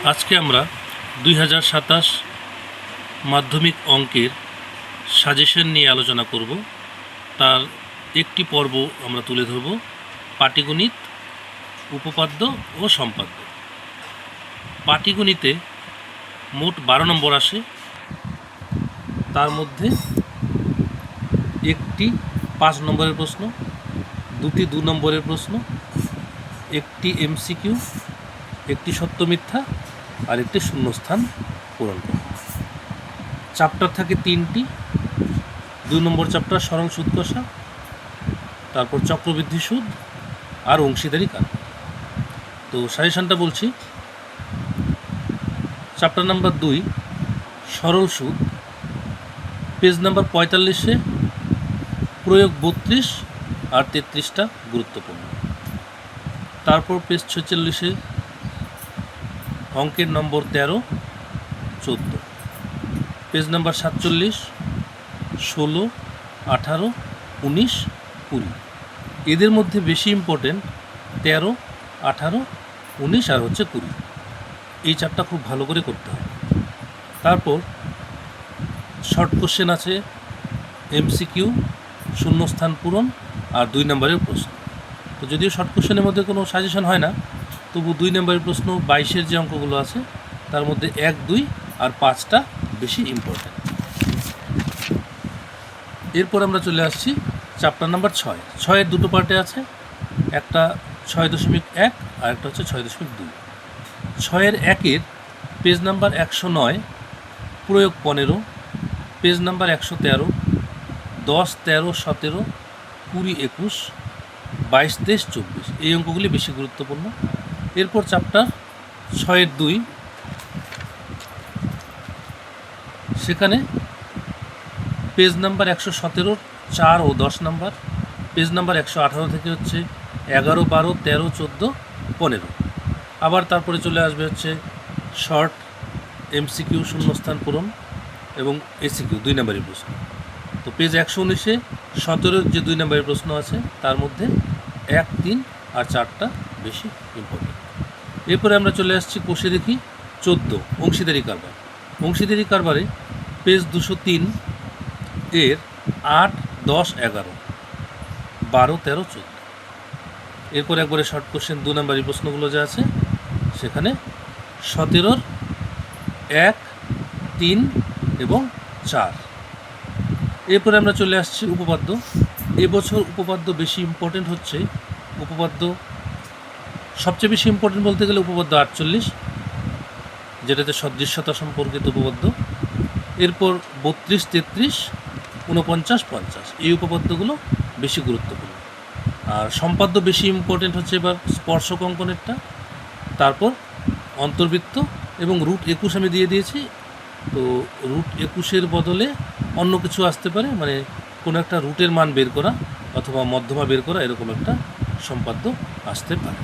আজকে আমরা 2027 মাধ্যমিক অঙ্কের সাজেশন নিয়ে আলোচনা করব। তার একটি পর্ব আমরা তুলে ধরব, পাটিগণিত, উপপাদ্য ও সম্পাদ্য। পাটিগণিতে মোট 12 নম্বর আসে, তার মধ্যে একটি 5 নম্বরের প্রশ্ন, দুটি 2 নম্বরের প্রশ্ন, একটি এমসিকিউ, একটি সত্য মিথ্যা আর একটি শূন্যস্থান পূরণ করা। চ্যাপ্টার থাকে 3টি। 2 নম্বর চ্যাপ্টার সরল সুদ কষা, তারপর চক্রবৃদ্ধি সুদ আর অংশীদারি কারবার। তো সাজেশনটা বলছি। চ্যাপ্টার নাম্বার 2 সরল সুদ, পেজ নাম্বার 45-এ প্রয়োগ 32 আর 33টা গুরুত্বপূর্ণ। তারপর পেজ 46-এ অঙ্কের নম্বর 13, 14, পেজ নাম্বার 47, 16, 18, 19, 20। এদের মধ্যে বেশি ইম্পর্টেন্ট 13, 18, 19 আর 20। এই চারটা খুব ভালো করে করতে হবে। তারপর শর্ট কোশ্চেন আছে, এমসিকিউ, শূন্যস্থান পূরণ আর 2 নম্বরের প্রশ্ন। তো যদিও শর্ট কোশ্চেনের মধ্যে কোনো সাজেশন হয় না, তবু 2 নম্বরের প্রশ্ন 22-এর যে অঙ্কগুলো আছে তার মধ্যে 1, 2 আর 5টা বেশি ইম্পর্ট্যান্ট। এরপর আমরা চলে আসছি চ্যাপ্টার নাম্বার 6। 6-এর দুটো পার্টে আছে, একটা 6.1 আর একটা হচ্ছে 6.2। 6-এর 1-এর পেজ নাম্বার 109, প্রয়োগ 15, পেজ নাম্বার 113, 10, 13, 17, 20, 21, 22, 23, 24। এই অঙ্কগুলি বেশি গুরুত্বপূর্ণ। এরপর চ্যাপ্টার 6-এর 2, সেখানে পেজ নাম্বার 117, 4 ও 10 নাম্বার, পেজ নাম্বার 118 থেকে হচ্ছে 11, 12, 13, 14, 15। আবার তারপরে চলে আসবে হচ্ছে শর্ট, এমসিকিউ, শূন্যস্থান পূরণ এবং এসিকিউ 2 নম্বরের প্রশ্ন। তো পেজ 119-এ 17-এর যে 2 নম্বরের প্রশ্ন আছে তার মধ্যে 1, 3 আর 4টা বেশি ইম্পর্টেন্ট। এরপরে আমরা চলে আসছি কোষে দেখি 14, অংশীদারি কারবার। অংশীদারি কারবারে পেজ 203 এর 8, 10, 11, 12, 13, 14। এরপর একবারে শর্ট কোশ্চেন 2 নম্বরের প্রশ্নগুলো যা আছে সেখানে 17-র 1, 3 এবং 4। এরপরে আমরা চলে আসছি উপপাদ্য। এবছর উপপাদ্য বেশি ইম্পর্টেন্ট হচ্ছে, উপপাদ্য সবচেয়ে বেশি ইম্পর্টেন্ট বলতে গেলে উপপাদ্য 48, যেটাতে সদৃশ্যতা সম্পর্কিত উপপাদ্য। এরপর 32, 33, 49, 50 এই উপপাদ্যগুলো বেশি গুরুত্বপূর্ণ। আর সম্পাদ্য বেশি ইম্পর্টেন্ট হচ্ছে এবার স্পর্শক অঙ্কনেরটা, তারপর অন্তর্বৃত্ত এবং রুট 21 আমি দিয়ে দিয়েছি। তো রুট 21-এর বদলে অন্য কিছু আসতে পারে, মানে কোনো একটা রুটের মান বের করা অথবা মধ্যমা বের করা, এরকম একটা সম্পাদ্য আসতে পারে।